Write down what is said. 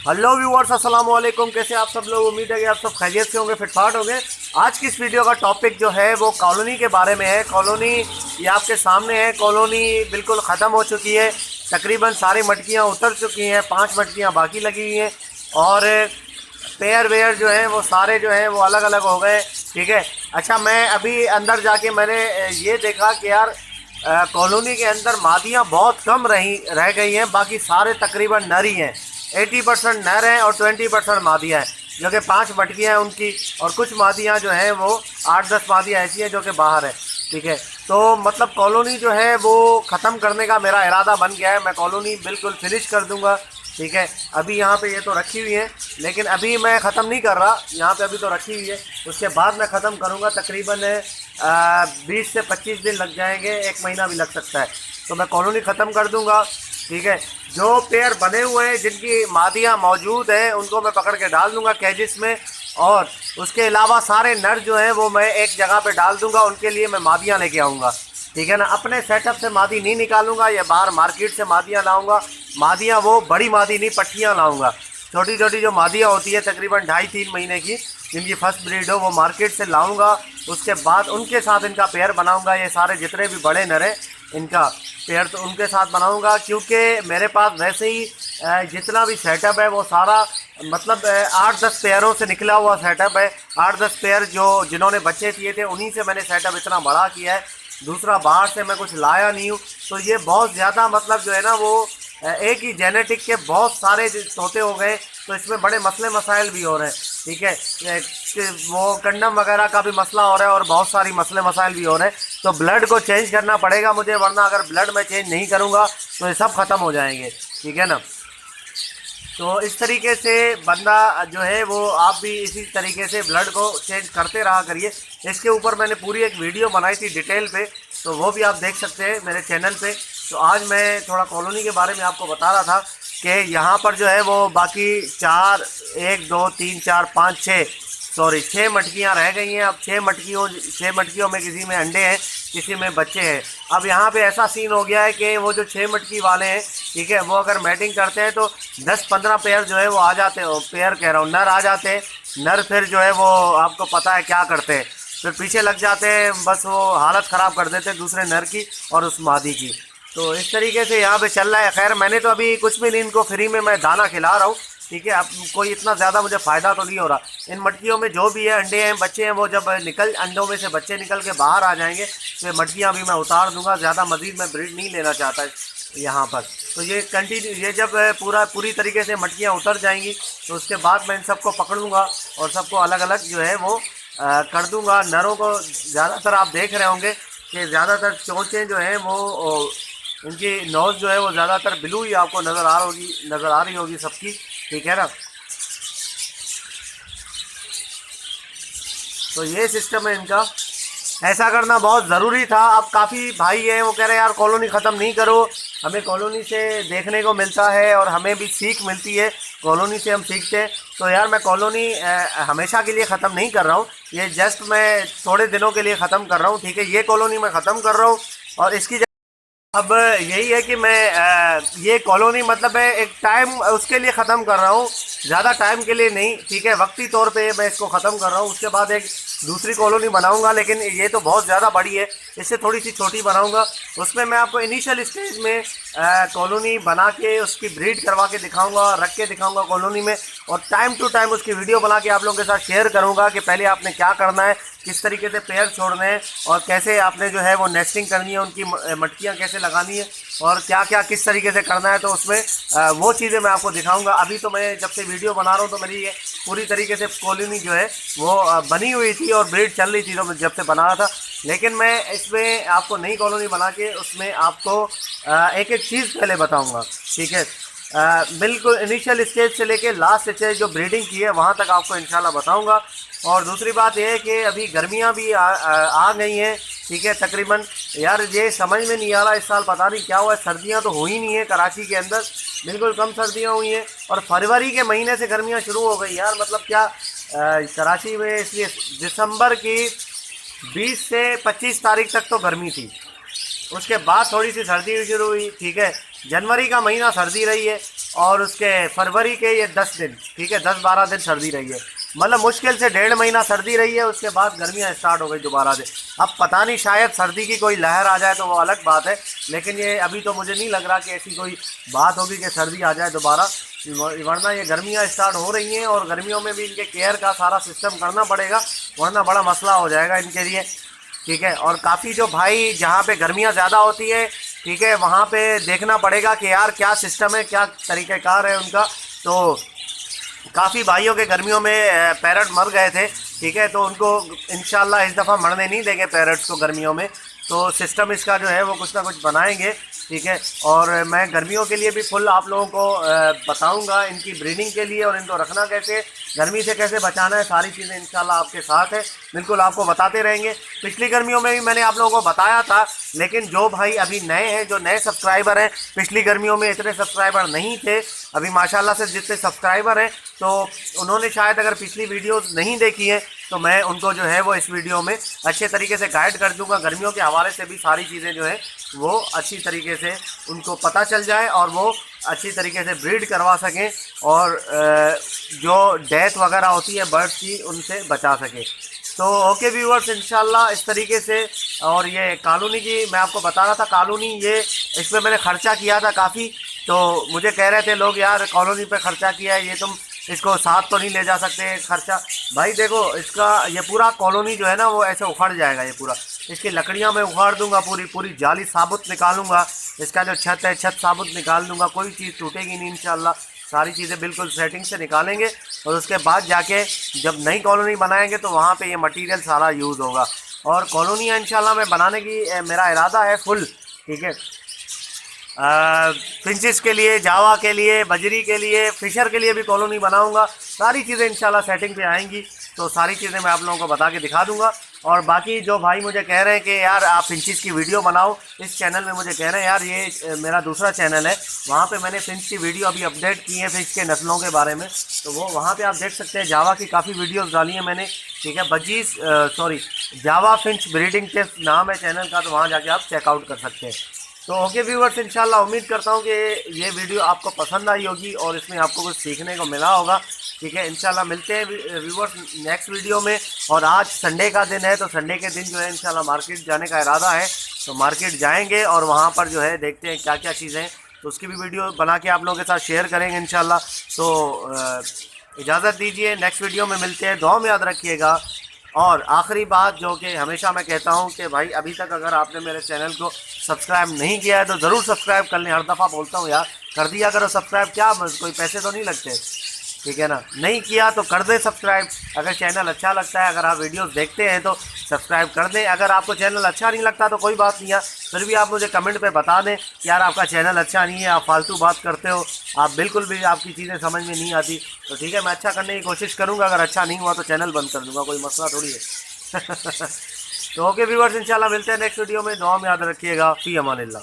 Hello viewers, अस्सलाम वालेकुम। कैसे आप सब लोग? उम्मीद है कि आप सब खैरियत से होंगे, फिटफाट होंगे। आज की इस वीडियो का टॉपिक जो है वो कॉलोनी के बारे में है। कॉलोनी ये आपके सामने है। कॉलोनी बिल्कुल ख़त्म हो चुकी है। तकरीबन सारी मटकियाँ उतर चुकी हैं, 5 मटकियाँ बाकी लगी हुई हैं और पेयर वेयर जो है वो सारे जो हैं वो अलग अलग हो गए। ठीक है। अच्छा, मैं अभी अंदर जाके मैंने ये देखा कि यार कॉलोनी के अंदर मादियाँ बहुत कम रह गई हैं। बाकी सारे तकरीबन नर ही हैं। 80% नर हैं और 20% मादियाँ हैं, जो कि 5 मटकियाँ हैं उनकी। और कुछ मादियाँ जो हैं वो 8-10 मादियाँ ऐसी हैं जो कि बाहर है। ठीक है। तो मतलब कॉलोनी जो है वो ख़त्म करने का मेरा इरादा बन गया है। मैं कॉलोनी बिल्कुल फिनिश कर दूँगा। ठीक है। अभी यहाँ पे ये तो रखी हुई है, लेकिन अभी मैं ख़त्म नहीं कर रहा। यहाँ पे अभी तो रखी हुई है, उसके बाद मैं ख़त्म करूँगा। तकरीबन 20 से 25 दिन लग जाएंगे, 1 महीना भी लग सकता है। तो मैं कॉलोनी ख़त्म कर दूँगा। ठीक है। जो पेयर बने हुए हैं, जिनकी मादियाँ मौजूद हैं, उनको मैं पकड़ के डाल दूँगा कैजिस में। और उसके अलावा सारे नर जो हैं वो मैं एक जगह पे डाल दूँगा। उनके लिए मैं मादियाँ लेके आऊँगा। ठीक है ना। अपने सेटअप से मादी नहीं निकालूंगा या बाहर मार्केट से मादियाँ लाऊंगा। मादियाँ वो बड़ी मादी नहीं, पट्टियाँ लाऊंगा। छोटी छोटी जो मादियाँ होती है तकरीबन 2.5-3 महीने की, जिनकी फर्स्ट ब्रीड हो, वो मार्केट से लाऊंगा। उसके बाद उनके साथ इनका पेयर बनाऊंगा। ये सारे जितने भी बड़े नर हैं इनका पेयर तो उनके साथ बनाऊंगा, क्योंकि मेरे पास वैसे ही जितना भी सेटअप है वो सारा मतलब 8-10 पेयरों से निकला हुआ सेटअप है। 8-10 पेयर जो जिन्होंने बच्चे दिए थे उन्हीं से मैंने सेटअप इतना बड़ा किया है। दूसरा बाहर से मैं कुछ लाया नहीं हूँ। तो ये बहुत ज़्यादा मतलब जो है ना वो एक ही जेनेटिक के बहुत सारे तोते हो गए। तो इसमें बड़े मसले मसाइल भी हो रहे हैं। ठीक है। कि वो कंडम वगैरह का भी मसला हो रहा है और बहुत सारी मसले मसाइल भी हो रहे हैं। तो ब्लड को चेंज करना पड़ेगा मुझे, वरना अगर ब्लड मैं चेंज नहीं करूँगा तो ये सब ख़त्म हो जाएंगे। ठीक है ना। तो इस तरीके से बंदा जो है वो आप भी इसी तरीके से ब्लड को चेंज करते रहा करिए। इसके ऊपर मैंने पूरी एक वीडियो बनाई थी डिटेल पे, तो वो भी आप देख सकते हैं मेरे चैनल पे। तो आज मैं थोड़ा कॉलोनी के बारे में आपको बता रहा था कि यहाँ पर जो है वो बाकी 4 1 2 3 4 5 6 सॉरी 6 मटकियाँ रह गई हैं। अब 6 मटकियों में किसी में अंडे हैं, किसी में बच्चे हैं। अब यहाँ पे ऐसा सीन हो गया है कि वो जो 6 मटकी वाले हैं, ठीक है, वो अगर मैटिंग करते हैं तो 10-15 पेयर जो है वो आ जाते हैं। पेयर कह रहा हूँ, नर आ जाते हैं। नर फिर जो है वो आपको पता है क्या करते हैं, फिर पीछे लग जाते हैं। बस वो हालत ख़राब कर देते हैं दूसरे नर की और उस मादी की। तो इस तरीके से यहाँ पे चल रहा है। खैर, मैंने तो अभी कुछ भी नहीं, इनको फ्री में मैं दाना खिला रहा हूँ। ठीक है। अब कोई इतना ज़्यादा मुझे फ़ायदा तो नहीं हो रहा। इन मटकियों में जो भी है अंडे हैं, बच्चे हैं, वो जब अंडों में से बच्चे निकल के बाहर आ जाएंगे तो ये मटकियाँ भी मैं उतार दूंगा। ज़्यादा मज़ीद मैं ब्रीड नहीं लेना चाहता यहाँ पर। तो ये कंटिन्यू, ये जब पूरी तरीके से मटकियाँ उतर जाएंगी तो उसके बाद मैं इन सबको पकड़ूंगा और सबको अलग अलग जो है वो कर दूंगा। नरों को ज़्यादातर आप देख रहे होंगे कि ज़्यादातर चोंचें जो हैं वो इनकी नोज़ जो है वो ज़्यादातर ब्लू ही आपको नज़र आ रही होगी सबकी। ठीक है ना। तो ये सिस्टम है इनका। ऐसा करना बहुत ज़रूरी था। अब काफ़ी भाई हैं वो कह रहे हैं यार कॉलोनी ख़त्म नहीं करो, हमें कॉलोनी से देखने को मिलता है और हमें भी सीख मिलती है, कॉलोनी से हम सीखते हैं। तो यार मैं कॉलोनी हमेशा के लिए ख़त्म नहीं कर रहा हूँ, ये जस्ट मैं थोड़े दिनों के लिए ख़त्म कर रहा हूँ। ठीक है। ये कॉलोनी मैं ख़त्म कर रहा हूँ और इसकी अब यही है कि मैं ये कॉलोनी मतलब है एक टाइम उसके लिए ख़त्म कर रहा हूँ, ज़्यादा टाइम के लिए नहीं। ठीक है। वक्ती तौर पे मैं इसको ख़त्म कर रहा हूँ। उसके बाद एक दूसरी कॉलोनी बनाऊंगा, लेकिन ये तो बहुत ज़्यादा बड़ी है, इससे थोड़ी सी छोटी बनाऊंगा। उसमें मैं आपको इनिशियल स्टेज में कॉलोनी बना के उसकी ब्रीड करवा के दिखाऊंगा, रख के दिखाऊंगा कॉलोनी में। और टाइम टू टाइम उसकी वीडियो बना के आप लोगों के साथ शेयर करूंगा कि पहले आपने क्या करना है, किस तरीके से पेयर छोड़ने हैं और कैसे आपने जो है वो नेस्टिंग करनी है, उनकी मटकियाँ कैसे लगानी है और क्या क्या किस तरीके से करना है। तो उसमें वो चीज़ें मैं आपको दिखाऊंगा। अभी तो मैं जब से वीडियो बना रहा हूँ तो मेरी ये पूरी तरीके से कॉलोनी जो है वो बनी हुई थी और ब्रीड चल रही थी तो जब से बना रहा था। लेकिन मैं इसमें आपको नई कॉलोनी बना के उसमें आपको एक एक चीज़ पहले बताऊँगा। ठीक है। बिल्कुल इनिशियल स्टेज से लेके लास्ट स्टेज जो ब्रीडिंग की है वहाँ तक आपको इंशाल्लाह बताऊँगा। और दूसरी बात यह है कि अभी गर्मियाँ भी आ गई हैं। ठीक है। तकरीबन यार ये समझ में नहीं आ रहा इस साल पता नहीं क्या हुआ है, सर्दियाँ तो हुई नहीं है कराची के अंदर, बिल्कुल कम सर्दियाँ हुई हैं और फरवरी के महीने से गर्मियाँ शुरू हो गई यार। मतलब क्या कराची में इसलिए दिसंबर की 20 से 25 तारीख तक तो गर्मी थी, उसके बाद थोड़ी सी सर्दी शुरू हुई। ठीक है। जनवरी का महीना सर्दी रही है और उसके फरवरी के ये 10 दिन, ठीक है, 10-12 दिन सर्दी रही है, मतलब मुश्किल से 1.5 महीना सर्दी रही है। उसके बाद गर्मियाँ स्टार्ट हो गई दोबारा से। अब पता नहीं, शायद सर्दी की कोई लहर आ जाए तो वो अलग बात है, लेकिन ये अभी तो मुझे नहीं लग रहा कि ऐसी कोई बात होगी कि सर्दी आ जाए दोबारा, वरना ये गर्मियाँ स्टार्ट हो रही हैं और गर्मियों में भी इनके केयर का सारा सिस्टम करना पड़ेगा, वरना बड़ा मसला हो जाएगा इनके लिए, ठीक है। और काफ़ी जो भाई जहाँ पे गर्मियाँ ज़्यादा होती है, ठीक है, वहाँ पे देखना पड़ेगा कि यार क्या सिस्टम है, क्या तरीक़ेकार है उनका। तो काफ़ी भाइयों के गर्मियों में पैरट मर गए थे, ठीक है, तो उनको इंशाल्लाह इस दफ़ा मरने नहीं देंगे पैरट्स को गर्मियों में। तो सिस्टम इसका जो है वो कुछ ना कुछ बनाएंगे, ठीक है। और मैं गर्मियों के लिए भी फुल आप लोगों को बताऊंगा इनकी ब्रीडिंग के लिए, और इनको रखना कैसे, गर्मी से कैसे बचाना है, सारी चीज़ें इंशाल्लाह आपके साथ है, बिल्कुल आपको बताते रहेंगे। पिछली गर्मियों में भी मैंने आप लोगों को बताया था, लेकिन जो भाई अभी नए हैं, जो नए सब्सक्राइबर हैं, पिछली गर्मियों में इतने सब्सक्राइबर नहीं थे, अभी माशाल्लाह से जितने सब्सक्राइबर हैं, तो उन्होंने शायद अगर पिछली वीडियोस नहीं देखी है तो मैं उनको जो है वो इस वीडियो में अच्छे तरीके से गाइड कर दूंगा। गर्मियों के हवाले से भी सारी चीज़ें जो है वो अच्छी तरीके से उनको पता चल जाए और वो अच्छी तरीके से ब्रीड करवा सकें, और जो डेथ वगैरह होती है बर्ड्स की, उनसे बचा सकें। तो ओके व्यूअर्स, इंशाल्लाह इस तरीके से। और ये कॉलोनी की मैं आपको बता रहा था, कॉलोनी ये इस पर मैंने ख़र्चा किया था काफ़ी, तो मुझे कह रहे थे लोग यार कॉलोनी पे ख़र्चा किया है, ये तुम इसको साथ तो नहीं ले जा सकते खर्चा। भाई देखो, इसका ये पूरा कॉलोनी जो है ना वो ऐसे उखड़ जाएगा, ये पूरा इसकी लकड़ियाँ मैं उखाड़ दूंगा, पूरी जाली साबुत निकालूंगा, इसका जो छत है छत साबुत निकाल दूंगा, कोई चीज़ टूटेगी नहीं इंशाल्लाह, सारी चीज़ें बिल्कुल सेटिंग से निकालेंगे। और उसके बाद जाके जब नई कॉलोनी बनाएंगे तो वहाँ पे ये मटेरियल सारा यूज़ होगा। और कॉलोनियाँ इंशाल्लाह मैं बनाने की मेरा इरादा है फुल, ठीक है। फिंचिस के लिए, जावा के लिए, बजरी के लिए, फिशर के लिए भी कॉलोनी बनाऊंगा। सारी चीज़ें इंशाल्लाह सेटिंग पे आएंगी, तो सारी चीज़ें मैं आप लोगों को बता के दिखा दूंगा। और बाकी जो भाई मुझे कह रहे हैं कि यार आप फिंचिस की वीडियो बनाओ, इस चैनल में मुझे कह रहे हैं यार, ये मेरा दूसरा चैनल है, वहाँ पे मैंने फिंच की वीडियो अभी अपडेट की है, फिंच के नस्लों के बारे में, तो वो वहाँ पे आप देख सकते हैं। जावा की काफ़ी वीडियोज़ डाली हैं मैंने, ठीक है। जावा फिंच ब्रीडिंग टिप्स नाम है चैनल का, तो वहाँ जाके आप चेकआउट कर सकते हैं। तो ओके व्यूवर्स, इंशाल्लाह उम्मीद करता हूँ कि ये वीडियो आपको पसंद आई होगी और इसमें आपको कुछ सीखने को मिला होगा, ठीक है। इंशाल्लाह मिलते हैं व्यूवर्स नेक्स्ट वीडियो में। और आज संडे का दिन है, तो संडे के दिन जो है इंशाल्लाह मार्केट जाने का इरादा है, तो मार्केट जाएंगे और वहाँ पर जो है देखते हैं क्या क्या चीज़ें हैं, तो उसकी भी वीडियो बना के आप लोगों के साथ शेयर करेंगे इंशाल्लाह। तो इजाज़त दीजिए, नेक्स्ट वीडियो में मिलते हैं, दुआ में याद रखिएगा। और आखिरी बात जो कि हमेशा मैं कहता हूं कि भाई अभी तक अगर आपने मेरे चैनल को सब्सक्राइब नहीं किया है तो ज़रूर सब्सक्राइब कर लें। हर दफ़ा बोलता हूं यार, कर दिया करो सब्सक्राइब, क्या कोई पैसे तो नहीं लगते, ठीक है ना। नहीं किया तो कर दे सब्सक्राइब। अगर चैनल अच्छा लगता है, अगर आप वीडियोस देखते हैं तो सब्सक्राइब कर दें। अगर आपको चैनल अच्छा नहीं लगता तो कोई बात नहीं है, फिर भी आप मुझे कमेंट पे बता दें कि यार आपका चैनल अच्छा नहीं है, आप फालतू बात करते हो, आप बिल्कुल भी आपकी चीज़ें समझ में नहीं आती, तो ठीक है, मैं अच्छा करने की कोशिश करूँगा। अगर अच्छा नहीं हुआ तो चैनल बंद कर दूँगा, कोई मसला थोड़ी है। तो ओके व्यूअर्स, इंशाल्लाह मिलते हैं नेक्स्ट वीडियो में, दुआ में याद रखिएगा। फी अमानिल्लाह।